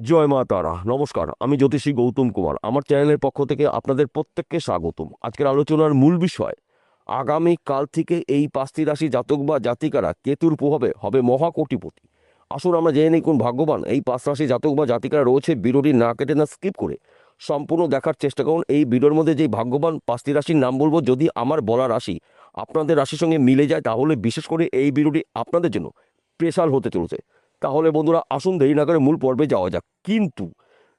জয় মা তারা। নমস্কার, আমি জ্যোতিষী গৌতম কুমার। আমার চ্যানেলের পক্ষ থেকে আপনাদের প্রত্যেককে স্বাগতম। আজকের আলোচনার মূল বিষয়, আগামী কাল থেকে এই 5টি রাশি জাতক বা জাতিকারা কেতুর প্রভাবে হবে মহাকোটিপতি। আসুন আমরা জেনে নিই কোন ভাগ্যবান এই 5 রাশি জাতক বা জাতিকারা রয়েছে। ভিডিওটি না কেটে না স্কিপ করে সম্পূর্ণ দেখার চেষ্টা করুন। এই ভিডিওর মধ্যে যে ভাগ্যবান 5টি রাশির নাম বলবো, যদি আমার বলা রাশি আপনাদের রাশির সঙ্গে মিলে যায় তাহলে বিশেষ করে এই ভিডিওটি আপনাদের জন্য স্পেশাল হতে চলেছে। তাহলে বন্ধুরা আসুন দেরি না করে মূল পর্বে যাওয়া যাক। কিন্তু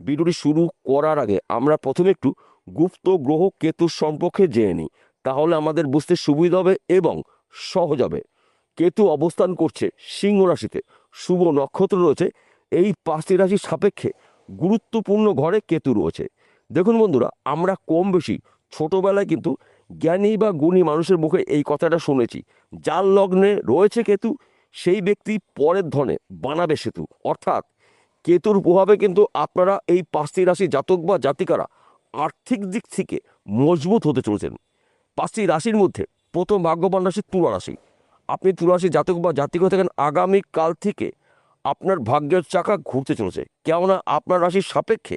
ভিডিওটি শুরু করার আগে আমরা প্রথমে একটু গুপ্ত গ্রহ কেতুর সম্পর্কে জেনে নিই, তাহলে আমাদের বুঝতে সুবিধা হবে এবং সহজ হবে। কেতু অবস্থান করছে সিংহ রাশিতে, শুভ নক্ষত্র রয়েছে। এই 5টি রাশির সাপেক্ষে গুরুত্বপূর্ণ ঘরে কেতু রয়েছে। দেখুন বন্ধুরা, আমরা কম বেশি ছোটবেলায় কিন্তু জ্ঞানী বা গুণী মানুষের মুখে এই কথাটা শুনেছি, যার লগ্নে রয়েছে কেতু সেই ব্যক্তি পরের ধনে বানাবে সেতু। অর্থাৎ কেতুর প্রভাবে কিন্তু আপনারা এই 5টি রাশি জাতক বা জাতিকারা আর্থিক দিক থেকে মজবুত হতে চলেছেন। 5টি রাশির মধ্যে প্রথম ভাগ্যবান রাশি তুলা রাশি। আপনি তুলা রাশি জাতক বা জাতিকা থাকেন, আগামী কাল থেকে আপনার ভাগ্যের চাকা ঘুরতে চলেছে। কেননা আপনার রাশির সাপেক্ষে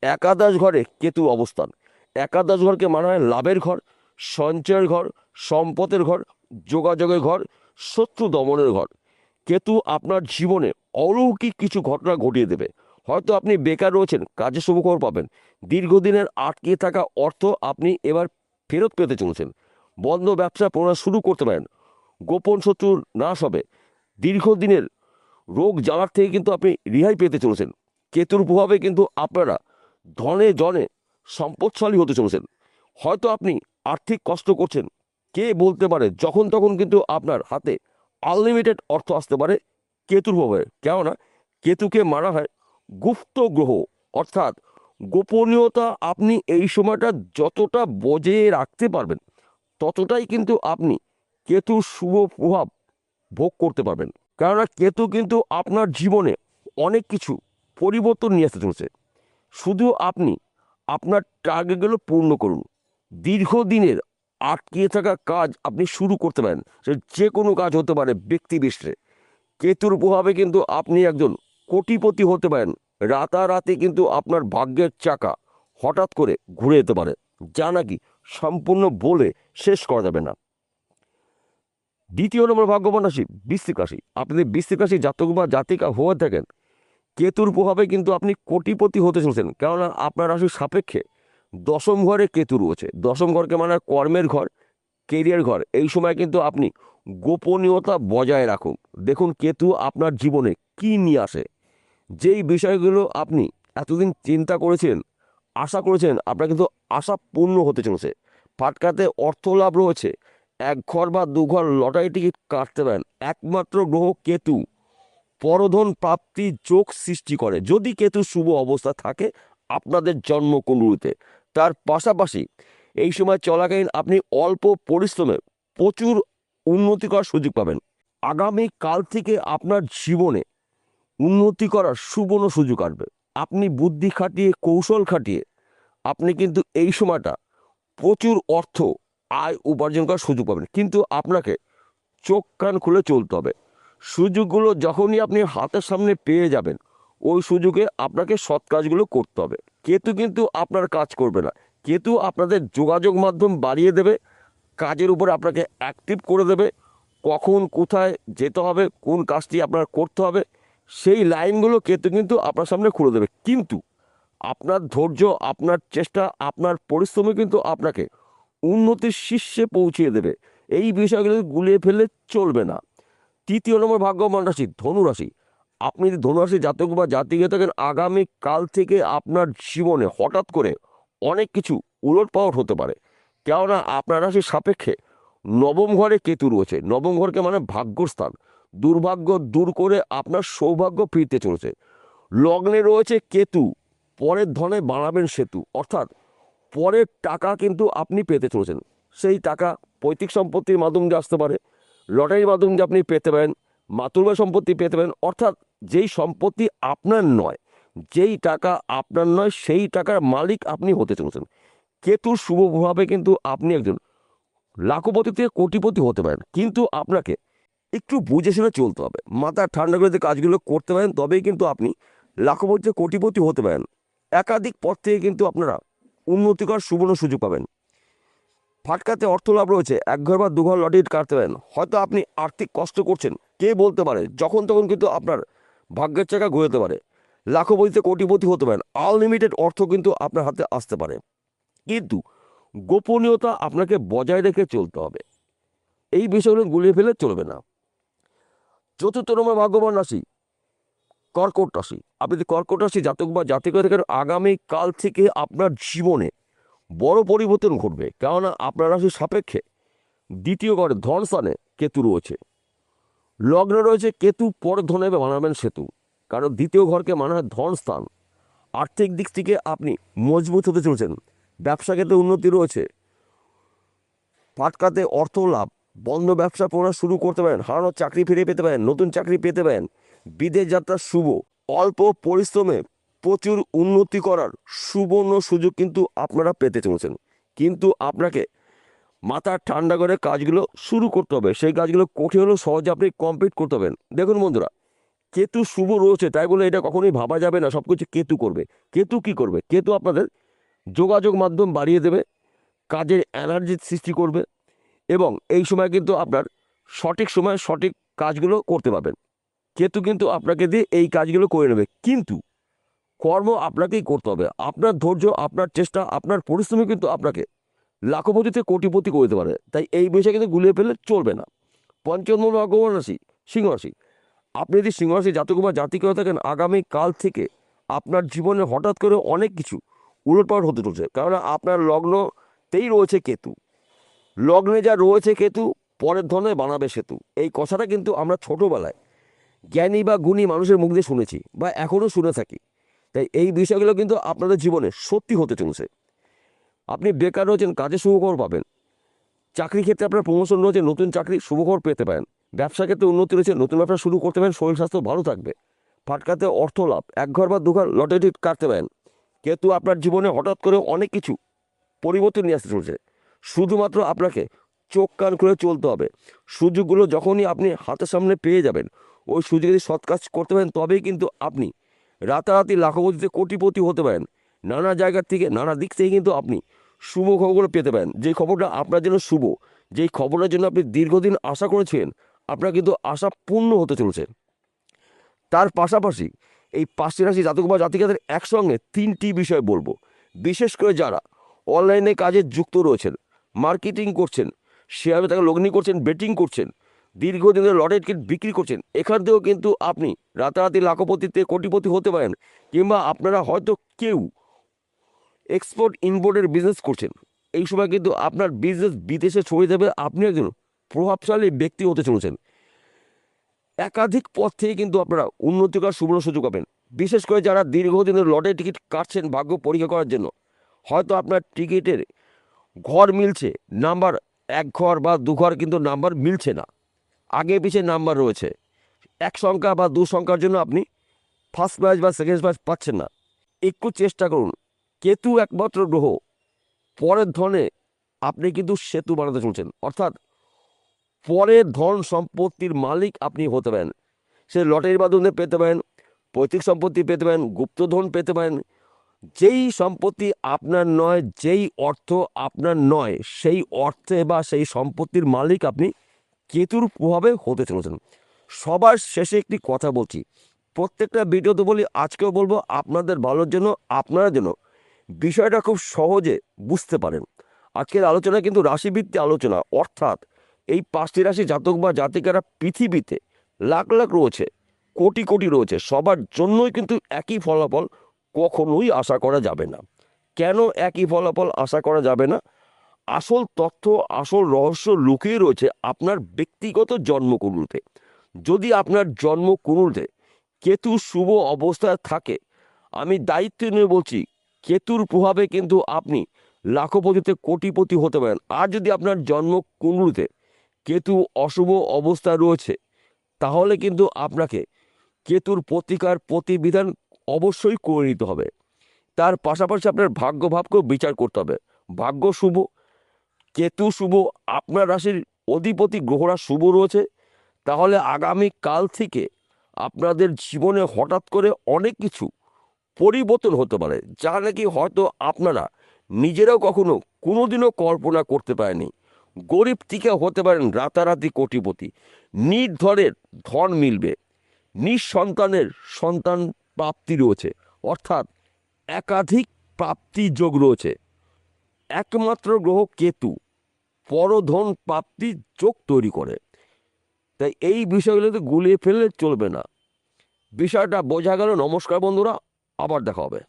একাদশ ঘরে কেতু অবস্থান। একাদশ ঘরকে মানা হয় লাভের ঘর, সঞ্চয়ের ঘর, সম্পদের ঘর, যোগাযোগের ঘর, শত্রু দমনের ঘর। কেতু আপনার জীবনে অলৌকিক কিছু ঘটনা ঘটিয়ে দেবে। হয়তো আপনি বেকার রয়েছেন, কাজে শুভখবর পাবেন। দীর্ঘদিনের আটকে থাকা অর্থ আপনি এবার ফেরত পেতে চলেছেন। বন্ধ ব্যবসা পুনরায় শুরু করতে পারেন। গোপন শত্রুর নাশ হবে। দীর্ঘদিনের রোগ জ্বালার থেকে কিন্তু আপনি রেহাই পেতে চলেছেন। কেতুর প্রভাবে কিন্তু আপনারা ধনে জনে সম্পদশালী হতে চলেছেন। হয়তো আপনি আর্থিক কষ্ট করছেন, কে বলতে পারে যখন তখন কিন্তু আপনার হাতে আনলিমিটেড অর্থ আসতে পারে কেতুর প্রভাবে। কেননা কেতুকে মানা হয় গুপ্ত গ্রহ, অর্থাৎ গোপনীয়তা। আপনি এই সময়টা যতটা বজায় রাখতে পারবেন ততটাই কিন্তু আপনি কেতুর শুভ প্রভাব ভোগ করতে পারবেন। কেননা কেতু কিন্তু আপনার জীবনে অনেক কিছু পরিবর্তন নিয়ে আসতে চলেছে। শুধু আপনি আপনার টার্গেটগুলো পূর্ণ করুন। দীর্ঘদিনের আটকে থাকা কাজ আপনি শুরু করতে পারেন। সে যে কোনো কাজ হতে পারে ব্যক্তি বিশেষে। কেতুর প্রভাবে কিন্তু আপনি একজন কোটিপতি হতে পারেন। রাতারাতি কিন্তু আপনার ভাগ্যের চাকা হঠাৎ করে ঘুরে যেতে পারে, যা নাকি সম্পূর্ণ বলে শেষ করা যাবে না। দ্বিতীয় নম্বর ভাগ্যবান রাশি বৃশ্চিক রাশি। আপনি বৃশ্চিক রাশি জাতক বা জাতিকা হয়ে থাকেন, কেতুর প্রভাবে কিন্তু আপনি কোটিপতি হতে চলেছেন। কেননা আপনার রাশির সাপেক্ষে দশম ঘরে কেতু রয়েছে। দশম ঘরকে মানে কর্মের ঘর, কেরিয়ার ঘর। এই সময় কিন্তু আপনি গোপনীয়তা বজায় রাখুন। দেখুন কেতু আপনার জীবনে কি নিয়ে আসে। যেই বিষয়গুলো আপনি এতদিন চিন্তা করেছেন, আশা করেছেন, আপনার কিন্তু আশা পূর্ণ হতে চলেছে। ফাটকাতে অর্থ লাভ রয়েছে। এক ঘর বা দু ঘর লটারি টিকিট কাটতে পারেন। একমাত্র গ্রহ কেতু পরধন প্রাপ্তি যোগ সৃষ্টি করে যদি কেতু শুভ অবস্থা থাকে আপনাদের জন্মকুণ্ডলিতে। তার পাশাপাশি এই সময় চলাকালীন আপনি অল্প পরিশ্রমে প্রচুর উন্নতি করার সুযোগ পাবেন। আগামী কাল থেকে আপনার জীবনে উন্নতি করার সুবর্ণ সুযোগ আসবে। আপনি বুদ্ধি খাটিয়ে কৌশল খাটিয়ে আপনি কিন্তু এই সময়টা প্রচুর অর্থ আয় উপার্জন করার সুযোগ পাবেন। কিন্তু আপনাকে চোখ কান খুলে চলতে হবে। সুযোগগুলো যখনই আপনি হাতের সামনে পেয়ে যাবেন, ওই সুযোগে আপনাকে সৎ কাজগুলো করতে হবে। কেতু কিন্তু আপনার কাজ করবে না। কেতু আপনাদের যোগাযোগ মাধ্যম বাড়িয়ে দেবে, কাজের উপর আপনাকে অ্যাক্টিভ করে দেবে। কখন কোথায় যেতে হবে, কোন কাজটি আপনার করতে হবে, সেই লাইনগুলো কেতু কিন্তু আপনার সামনে খুলে দেবে। কিন্তু আপনার ধৈর্য, আপনার চেষ্টা, আপনার পরিশ্রমে কিন্তু আপনাকে উন্নতির শীর্ষে পৌঁছিয়ে দেবে। এই বিষয়গুলো গুলিয়ে ফেললে চলবে না। তৃতীয় নম্বর ভাগ্যবান রাশি ধনুরাশি। আপনি যদি ধনুরাশি জাতক বা জাতিকে থাকেন, আগামী কাল থেকে আপনার জীবনে হঠাৎ করে অনেক কিছু উলটপালট হতে পারে। কেননা আপনার রাশির সাপেক্ষে নবম ঘরে কেতু রয়েছে। নবম ঘরকে মানে ভাগ্যস্থান। দুর্ভাগ্য দূর করে আপনার সৌভাগ্য ফিরতে চলেছে। লগ্নে রয়েছে কেতু, পরের ধনে বানাবেন সেতু। অর্থাৎ পরের টাকা কিন্তু আপনি পেতে চলেছেন। সেই টাকা পৈতৃক সম্পত্তির মাধ্যম দিয়ে আসতে পারে, লটারির মাধ্যম দিয়ে আপনি পেতে পারেন, মাতুলবা সম্পত্তি পেতে পারেন। অর্থাৎ যেই সম্পত্তি আপনার নয়, যেই টাকা আপনার নয়, সেই টাকার মালিক আপনি হতে চলেছেন। কেতুর শুভ প্রভাবে কিন্তু আপনি একজন লাখপতি থেকে কোটিপতি হতে পারেন। কিন্তু আপনাকে একটু বুঝে শুনে চলতে হবে। মাথা ঠান্ডা করে যে কাজগুলো করতে পারেন তবেই কিন্তু আপনি লাখপতি কোটিপতি হতে পারেন। একাধিক পথ থেকে কিন্তু আপনারা উন্নতিকর সুবর্ণ সুযোগ পাবেন। ফাটকাতে অর্থ লাভ রয়েছে, এক ঘর বা দু ঘর লটারি কাটতে পারেন। হয়তো আপনি আর্থিক কষ্ট করছেন, কে বলতে পারে যখন তখন কিন্তু আপনার ভাগ্যের চাকা ঘুরতে পারে। লাখপতিতে কোটিপতি হতে পারেন, আনলিমিটেড অর্থ কিন্তু আপনার হাতে আসতে পারে, কিন্তু গোপনীয়তা আপনাকে বজায় রেখে চলতে হবে। এই বিষয়গুলো গুলিয়ে ফেলে চলবে না। চতুর্থ নম্বর ভাগ্যবান রাশি কর্কট রাশি। আপনি যদি কর্কট রাশি জাতক বা জাতিকা থাকেন, আগামী কাল থেকে আপনার জীবনে বড় পরিবর্তন ঘটবে, কেননা আপনার রাশির সাপেক্ষে দ্বিতীয় ঘরে ধন স্থানে কেতু রয়েছে, লগ্ন রয়েছে কেতু, পরে ধনে বানাবেন সেতু, কারণ দ্বিতীয় ঘরকে মানা হয় ধন স্থান। আর্থিক দিক থেকে আপনি মজবুত হতে চলছেন, ব্যবসা ক্ষেত্রে উন্নতি রয়েছে, ফাটকাতে অর্থ লাভ, বন্ধ ব্যবসা পুনরায় শুরু করতে পারেন, হারানো চাকরি ফিরে পেতে পারেন, নতুন চাকরি পেতে পারেন, বিদেশ যাত্রা শুভ, অল্প পরিশ্রমে প্রচুর উন্নতি করার সুবর্ণ সুযোগ কিন্তু আপনারা পেতে চলেছেন। কিন্তু আপনাকে মাথা ঠান্ডা করে কাজগুলো শুরু করতে হবে, সেই কাজগুলো কঠিন হলেও সহজে আপনি কমপ্লিট করতে হবেন। দেখুন বন্ধুরা, কেতু শুভ রয়েছে, তাই বলে এটা কখনোই ভাবা যাবে না সব কিছু কেতু করবে। কেতু কি করবে? কেতু আপনাদের যোগাযোগ মাধ্যম বাড়িয়ে দেবে, কাজের এনার্জি সৃষ্টি করবে, এবং এই সময় কিন্তু আপনার সঠিক সময়ে সঠিক কাজগুলো করতে পারবেন। কেতু কিন্তু আপনাকে দিয়ে এই কাজগুলো করে নেবে, কিন্তু কর্ম আপনাকেই করতে হবে। আপনার ধৈর্য, আপনার চেষ্টা, আপনার পরিশ্রমী কিন্তু আপনাকে লাখপতিতে কোটিপতি করে দিতে পারে, তাই এই বিষয়ে কিন্তু গুলিয়ে ফেললে চলবে না। পঞ্চম নম্বর ভাগ্যবান রাশি সিংহ রাশি। আপনি যদি সিংহ রাশি জাতক বা জাতিক হয়ে থাকেন, আগামী কাল থেকে আপনার জীবনে হঠাৎ করে অনেক কিছু উলটপালট হতে চলছে, কারণ আপনার লগ্নতেই রয়েছে কেতু। লগ্নে যা রয়েছে কেতু, পরের ধনে বানাবে সেতু, এই কথাটা কিন্তু আমরা ছোটোবেলায় জ্ঞানী বা গুণী মানুষের মুখ দিয়ে শুনেছি বা এখনও শুনে থাকি। তাই এই বিষয়গুলো কিন্তু আপনাদের জীবনে সত্যি হতে চলেছে। আপনি বেকার রয়েছেন, কাজে শুভখবর পাবেন। চাকরি ক্ষেত্রে আপনার প্রমোশন রয়েছে, নতুন চাকরি শুভখবর পেতে পারেন। ব্যবসা ক্ষেত্রে উন্নতি রয়েছে, নতুন ব্যবসা শুরু করতে পারেন, শরীর স্বাস্থ্য ভালো থাকবে। ফাটকাতে অর্থ লাভ, এক ঘর বা দু ঘর লটারি কাটতে পারেন। কিন্তু আপনার জীবনে হঠাৎ করে অনেক কিছু পরিবর্তন নিয়ে আসতে চলছে, শুধুমাত্র আপনাকে চোখ কান খুলে চলতে হবে। সুযোগগুলো যখনই আপনি হাতের সামনে পেয়ে যাবেন, ওই সুযোগে যদি সৎ কাজ করতে পারেন, তবেই কিন্তু আপনি রাতারাতি লাখপতিতে কোটিপতি হতে পারেন। নানা জায়গার থেকে, নানা দিক থেকে কিন্তু আপনি শুভ খবরগুলো পেতে পারেন। যেই খবরটা আপনার জন্য শুভ, যেই খবরের জন্য আপনি দীর্ঘদিন আশা করেছিলেন, আপনার কিন্তু আশা পূর্ণ হতে চলেছে। তার পাশাপাশি এই 5টি রাশি জাতক বা জাতিকাদের একসঙ্গে 3টি বিষয় বলবো। বিশেষ করে যারা অনলাইনে কাজে যুক্ত রয়েছেন, মার্কেটিং করছেন, শেয়ারে টাকা লগ্নি করছেন, বেটিং করছেন, দীর্ঘদিনের লটারি টিকিট বিক্রি করছেন, এখান থেকেও কিন্তু আপনি রাতারাতি লাখপতিতে কোটিপতি হতে পারেন। কিংবা আপনারা হয়তো কেউ এক্সপোর্ট ইম্পোর্টের বিজনেস করছেন, এই সময় কিন্তু আপনার বিজনেস বিদেশে ছড়িয়ে যাবে, আপনি একজন প্রভাবশালী ব্যক্তি হতে চলেছেন। একাধিক পথ থেকে কিন্তু আপনারা উন্নতিকর সুবর্ণ সুযোগ পাবেন। বিশেষ করে যারা দীর্ঘদিনের লটারি টিকিট কাটছেন ভাগ্য পরীক্ষা করার জন্য, হয়তো আপনার টিকিটের ঘর মিলছে, নাম্বার এক ঘর বা দু ঘর কিন্তু নাম্বার মিলছে না, আগে পিছিয়ে নাম্বার রয়েছে, এক সংখ্যা বা দু সংখ্যার জন্য আপনি ফার্স্ট প্রাইজ বা সেকেন্ড প্রাইজ পাচ্ছেন না। একটু চেষ্টা করুন। কেতু একমাত্র গ্রহ, পরের ধনে আপনি কিন্তু সেতু বানাতে চলছেন, অর্থাৎ পরের ধন সম্পত্তির মালিক আপনি হতে পারেন। সে লটারির মাধ্যমে পেতে পারেন, পৈতৃক সম্পত্তি পেতে পারেন, গুপ্তধন পেতে পারেন। যেই সম্পত্তি আপনার নয়, যেই অর্থ আপনার নয়, সেই অর্থে বা সেই সম্পত্তির মালিক আপনি কেতুর প্রভাবে হতে চলেছেন। সবার শেষে একটি কথা বলছি, প্রত্যেকটা ভিডিওতে বলি, আজকেও বলবো, আপনাদের ভালোর জন্য, আপনারা যেন বিষয়টা খুব সহজে বুঝতে পারেন। আজকের আলোচনা কিন্তু রাশিভিত্তিক আলোচনা, অর্থাৎ এই 5টি রাশি জাতক বা জাতিকারা পৃথিবীতে লাখ লাখ রয়েছে, কোটি কোটি রয়েছে, সবার জন্যই কিন্তু একই ফলাফল কখনোই আশা করা যাবে না। কেন একই ফলাফল আশা করা যাবে না? আসল তথ্য, আসল রহস্য লুকিয়ে রয়েছে আপনার ব্যক্তিগত জন্মকুণ্ডলিতে। যদি আপনার জন্মকুণ্ডলিতে কেতু শুভ অবস্থায় থাকে, আমি দায়িত্ব নিয়ে বলছি, কেতুর প্রভাবে কিন্তু আপনি লাখপতিতে কোটিপতি হতে পারেন। আর যদি আপনার জন্মকুণ্ডলিতে কেতু অশুভ অবস্থায় রয়েছে, তাহলে কিন্তু আপনাকে কেতুর প্রতিকার প্রতিবিধান অবশ্যই করে নিতে হবে। তার পাশাপাশি আপনার ভাগ্য ভাবকেও বিচার করতে হবে। ভাগ্য শুভ, কেতু শুভ, আপনার রাশির অধিপতি গ্রহরা শুভ রয়েছে, তাহলে আগামী কাল থেকে আপনাদের জীবনে হঠাৎ করে অনেক কিছু পরিবর্তন হতে পারে, যা নাকি হয়তো আপনারা নিজেরাও কখনো কোনোদিনও কল্পনা করতে পারেনি। গরিব থেকে হতে পারেন রাতারাতি কোটিপতি, নির্ধনের ধন মিলবে, নিঃসন্তানের সন্তান প্রাপ্তি রয়েছে, অর্থাৎ একাধিক প্রাপ্তি যোগ রয়েছে। একমাত্র গ্রহ কেতু পরধন প্রাপ্তির যোগ তৈরি করে। তাই এই বিষয়গুলোতে গুলিয়ে ফেললে চলবে না। বিষয়টা বোঝা গেল। নমস্কার বন্ধুরা, আবার দেখা হবে।